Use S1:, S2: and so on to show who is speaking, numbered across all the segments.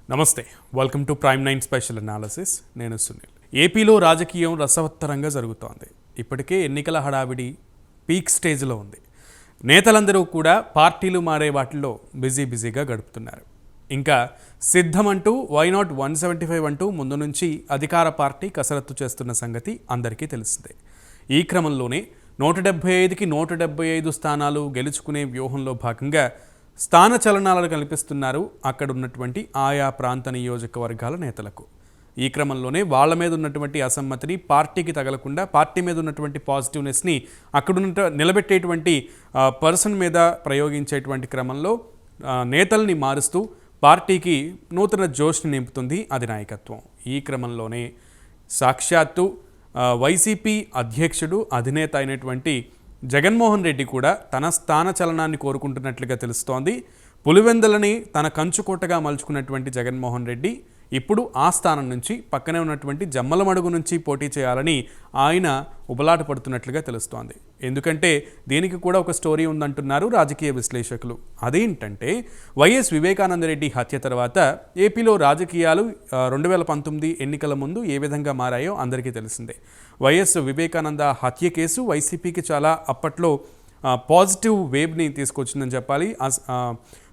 S1: నమస్తే, welcome to prime 9 special analysis. నేను సునీల్. ఏపీలో రాజకీయం రసవత్తరంగా జరుగుతోంది. ఇప్పటికే ఎన్నికల హడావిడి పీక్ స్టేజ్లో ఉంది. నేతలందరూ కూడా పార్టీలు మారే వాటిల్లో బిజీగా గడుపుతున్నారు. ఇంకా సిద్ధమంటూ వైనాట్ 175 అంటూ ముందు నుంచి అధికార పార్టీ కసరత్తు చేస్తున్న సంగతి అందరికీ తెలిసిందే. ఈ క్రమంలోనే 175కి 175 స్థానాలు గెలుచుకునే వ్యూహంలో భాగంగా స్థాన చలనాలను కల్పిస్తున్నారు అక్కడ ఉన్నటువంటి ఆయా ప్రాంత నియోజకవర్గాల నేతలకు. ఈ క్రమంలోనే వాళ్ళ మీద ఉన్నటువంటి అసమ్మతిని పార్టీకి తగలకుండా పార్టీ మీద ఉన్నటువంటి పాజిటివ్నెస్ని అక్కడున్న నిలబెట్టేటువంటి పర్సన్ మీద ప్రయోగించేటువంటి క్రమంలో నేతల్ని మారుస్తూ పార్టీకి నూతన జోష్ని నింపుతుంది అధినాయకత్వం. ఈ క్రమంలోనే సాక్షాత్తు వైసీపీ అధ్యక్షుడు అధినేత అయినటువంటి జగన్మోహన్ రెడ్డి కూడా తన స్థాన చలనాన్ని కోరుకుంటున్నట్లుగా తెలుస్తోంది. పులివెందులని తన కంచుకోటగా మలుచుకున్నటువంటి జగన్మోహన్ రెడ్డి ఇప్పుడు ఆ స్థానం నుంచి పక్కనే ఉన్నటువంటి జమ్మలమడుగు నుంచి పోటీ చేయాలని ఆయన ఉబలాట పడుతున్నట్లుగా తెలుస్తోంది. ఎందుకంటే దీనికి కూడా ఒక స్టోరీ ఉందంటున్నారు రాజకీయ విశ్లేషకులు. అదేంటంటే వైఎస్ వివేకానందరెడ్డి హత్య తర్వాత ఏపీలో రాజకీయాలు 2019 ఎన్నికల ముందు ఏ విధంగా మారాయో అందరికీ తెలిసిందే. వైఎస్ వివేకానంద హత్య కేసు వైసీపీకి చాలా అప్పట్లో పాజిటివ్ వేవ్ని తీసుకొచ్చిందని చెప్పాలి.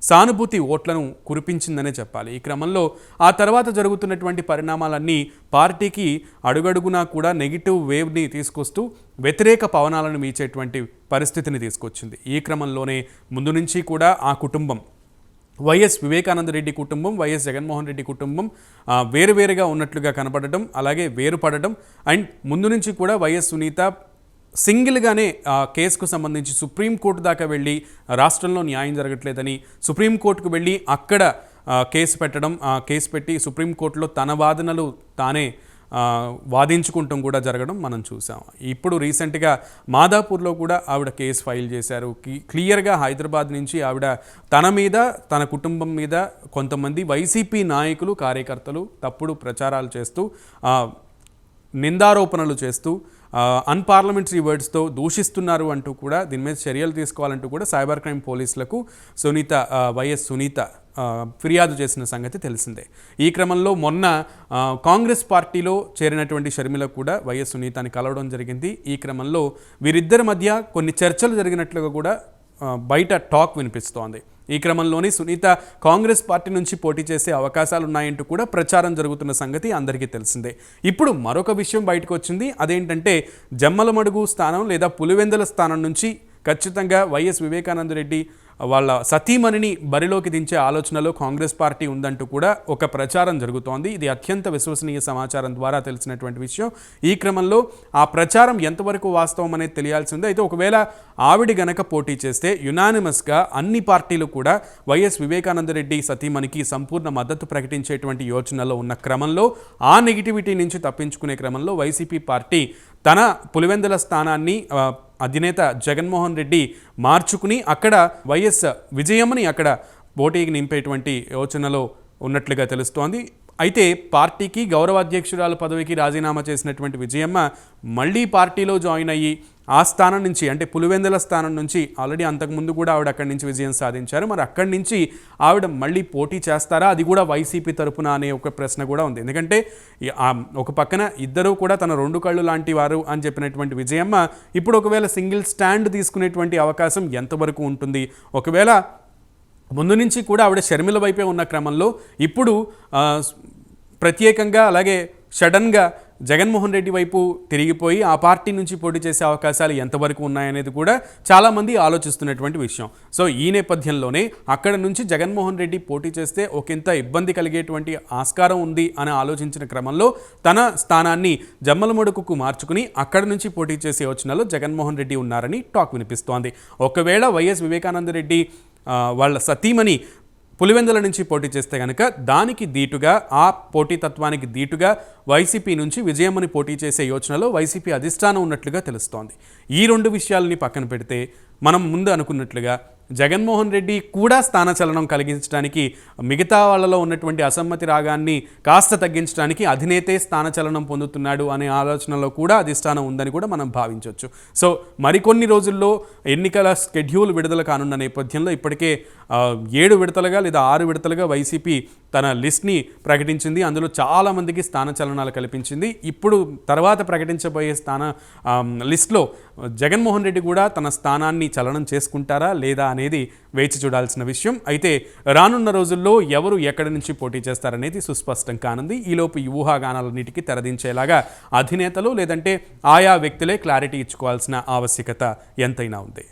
S1: సానుభూతి ఓట్లను కురిపించిందనే చెప్పాలి. ఈ క్రమంలో ఆ తర్వాత జరుగుతున్నటువంటి పరిణామాలన్నీ పార్టీకి అడుగడుగునా కూడా నెగిటివ్ వేవ్ని తీసుకొస్తూ వ్యతిరేక పవనాలను వీచేటువంటి పరిస్థితిని తీసుకొచ్చింది. ఈ క్రమంలోనే ముందు నుంచి కూడా ఆ కుటుంబం వైఎస్ వివేకానందరెడ్డి కుటుంబం, వైఎస్ జగన్మోహన్ రెడ్డి కుటుంబం వేరువేరుగా ఉన్నట్లుగా కనపడటం, అలాగే వేరుపడటం అండ్ ముందు నుంచి కూడా వైఎస్ సునీత సింగిల్గానే కేసుకు సంబంధించి సుప్రీంకోర్టు దాకా వెళ్ళి రాష్ట్రంలో న్యాయం జరగట్లేదని సుప్రీంకోర్టుకు వెళ్ళి అక్కడ కేసు పెట్టడం, కేసు పెట్టి సుప్రీంకోర్టులో తన వాదనలు తానే వాదించుకుంటాం కూడా జరగడం మనం చూసాం. ఇప్పుడు రీసెంట్గా మాదాపూర్లో కూడా ఆవిడ కేసు ఫైల్ చేశారు. క్లియర్గా హైదరాబాద్ నుంచి ఆవిడ తన మీద తన కుటుంబం మీద కొంతమంది వైసీపీ నాయకులు కార్యకర్తలు తప్పుడు ప్రచారాలు చేస్తూ నిందారోపణలు చేస్తూ అన్పార్లమెంటరీ వర్డ్స్తో దూషిస్తున్నారు అంటూ కూడా దీని మీద చర్యలు తీసుకోవాలంటూ కూడా సైబర్ క్రైమ్ పోలీసులకు వైఎస్ సునీత ఫిర్యాదు చేసిన సంగతి తెలిసిందే. ఈ క్రమంలో మొన్న కాంగ్రెస్ పార్టీలో చేరినటువంటి షర్మిల కూడా వైఎస్ సునీతని కలవడం జరిగింది. ఈ క్రమంలో వీరిద్దరి మధ్య కొన్ని చర్చలు జరిగినట్లుగా కూడా బయట టాక్ వినిపిస్తోంది. ఈ క్రమంలోనే సునీత కాంగ్రెస్ పార్టీ నుంచి పోటీ చేసే అవకాశాలు ఉన్నాయంటూ కూడా ప్రచారం జరుగుతున్న సంగతి అందరికీ తెలిసిందే. ఇప్పుడు మరొక విషయం బయటకు వచ్చింది. అదేంటంటే జమ్మలమడుగు స్థానం లేదా పులివెందుల స్థానం నుంచి ఖచ్చితంగా వైఎస్ వివేకానందరెడ్డి వాళ్ళ సతీమణిని బరిలోకి దించే ఆలోచనలో కాంగ్రెస్ పార్టీ ఉందంటూ కూడా ఒక ప్రచారం జరుగుతోంది. ఇది అత్యంత విశ్వసనీయ సమాచారం ద్వారా తెలిసినటువంటి విషయం. ఈ క్రమంలో ఆ ప్రచారం ఎంతవరకు వాస్తవం అనేది తెలియాల్సిందే. అయితే ఒకవేళ ఆవిడ గనక పోటీ చేస్తే యునానిమస్గా అన్ని పార్టీలు కూడా వైఎస్ వివేకానందరెడ్డి సతీమణికి సంపూర్ణ మద్దతు ప్రకటించేటువంటి యోచనలో ఉన్న క్రమంలో ఆ నెగిటివిటీ నుంచి తప్పించుకునే క్రమంలో వైసీపీ పార్టీ తన పులివెందుల స్థానాన్ని అధినేత జగన్మోహన్ రెడ్డి మార్చుకుని అక్కడ వైఎస్ విజయమ్మని అక్కడ పోటీకి నింపేటువంటి యోచనలో ఉన్నట్లుగా తెలుస్తోంది. అయితే పార్టీకి గౌరవ అధ్యక్షురాలు పదవికి రాజీనామా చేసినటువంటి విజయమ్మ మళ్ళీ పార్టీలో జాయిన్ అయ్యి ఆ స్థానం నుంచి అంటే పులివెందుల స్థానం నుంచి ఆల్రెడీ అంతకుముందు కూడా ఆవిడ అక్కడి నుంచి విజయం సాధించారు. మరి అక్కడి నుంచి ఆవిడ మళ్ళీ పోటీ చేస్తారా, అది కూడా వైసీపీ తరపున అనే ఒక ప్రశ్న కూడా ఉంది. ఎందుకంటే ఒక పక్కన ఇద్దరూ కూడా తన రెండు కళ్ళు లాంటి వారు అని చెప్పినటువంటి విజయమ్మ ఇప్పుడు ఒకవేళ సింగిల్ స్టాండ్ తీసుకునేటువంటి అవకాశం ఎంతవరకు ఉంటుంది? ఒకవేళ ముందు నుంచి కూడా ఆవిడ షర్మిల వైపే ఉన్న క్రమంలో ఇప్పుడు ప్రత్యేకంగా అలాగే సడన్గా జగన్మోహన్ రెడ్డి వైపు తిరిగిపోయి ఆ పార్టీ నుంచి పోటీ చేసే అవకాశాలు ఎంతవరకు ఉన్నాయనేది కూడా చాలామంది ఆలోచిస్తున్నటువంటి విషయం. సో ఈ నేపథ్యంలోనే అక్కడ నుంచి జగన్మోహన్ రెడ్డి పోటీ చేస్తే ఒకంత ఇబ్బంది కలిగేటువంటి ఆస్కారం ఉంది అని ఆలోచించిన క్రమంలో తన స్థానాన్ని జమ్మలమడుగుకు మార్చుకుని అక్కడ నుంచి పోటీ చేసే యోచనలో జగన్మోహన్ రెడ్డి ఉన్నారని టాక్ వినిపిస్తోంది. ఒకవేళ వైఎస్ వివేకానందరెడ్డి వాళ్ళ సతీమణి పులివెందుల నుంచి పోటీ చేస్తే కనుక దానికి దీటుగా ఆ పోటీతత్వానికి దీటుగా వైసీపీ నుంచి విజయమ్మని పోటీ చేసే యోచనలో వైసీపీ అధిష్టానం ఉన్నట్లుగా తెలుస్తోంది. ఈ రెండు విషయాలని పక్కన పెడితే మనం ముందు అనుకున్నట్లుగా జగన్మోహన్ రెడ్డి కూడా స్థానచలనం కలిగించడానికి మిగతా వాళ్ళలో ఉన్నటువంటి అసమ్మతి రాగాన్ని కాస్త తగ్గించడానికి అధినేతే స్థానచలనం పొందుతున్నాడు అనే ఆలోచనలో కూడా అధిష్టానం ఉందని కూడా మనం భావించవచ్చు. సో మరికొన్ని రోజుల్లో ఎన్నికల స్కెడ్యూల్ విడుదల కానున్న నేపథ్యంలో ఇప్పటికే 7 విడతలుగా లేదా 6 విడతలుగా వైసీపీ తన లిస్ట్ని ప్రకటించింది. అందులో చాలామందికి స్థానచలనాలు కల్పించింది. ఇప్పుడు తర్వాత ప్రకటించబోయే లిస్ట్లో జగన్మోహన్ రెడ్డి కూడా తన స్థానాన్ని చలనం చేసుకుంటారా లేదా అనేది వేచి చూడాల్సిన విషయం. అయితే రానున్న రోజుల్లో ఎవరు ఎక్కడి నుంచి పోటీ చేస్తారనేది సుస్పష్టం కానుంది. ఈలోపు ఈ ఊహాగానాలన్నిటికీ తెరదించేలాగా అధినేతలు లేదంటే ఆయా వ్యక్తులే క్లారిటీ ఇచ్చుకోవాల్సిన ఆవశ్యకత ఎంతైనా ఉంది.